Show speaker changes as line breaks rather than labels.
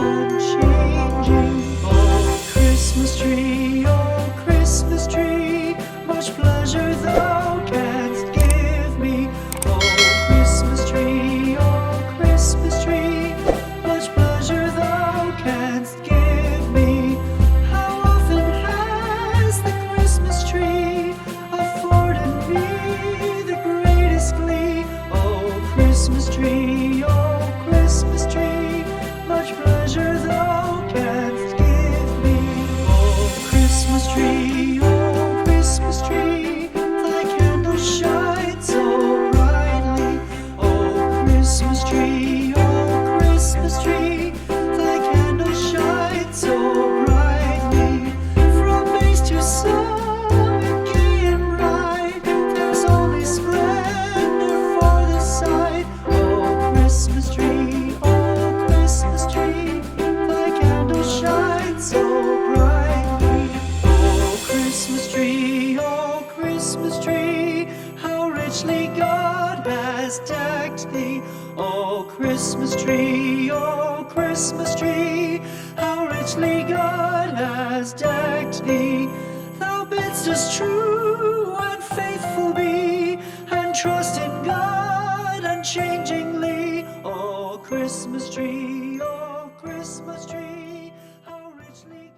unchanging. Oh, Christmas tree, much pleasure thou canst give me. Oh, Christmas tree, much pleasure thou canst give me. How often has the Christmas tree afforded me the greatest glee? Oh, Christmas tree, much pleasure thou canst give me. Oh, Christmas tree, thy candle shines so brightly. Oh, Christmas tree, thy candle shines so brightly. From base to summit, gay and bright, there's only splendor for the sight. Oh, Christmas tree, thy candle shines so brightly. Oh, Christmas tree, how richly God has decked thee. Oh, Christmas tree, how richly God has decked thee. Thou bidst us true and faithful be, and trust in God unchangingly. Oh, Christmas tree, how richly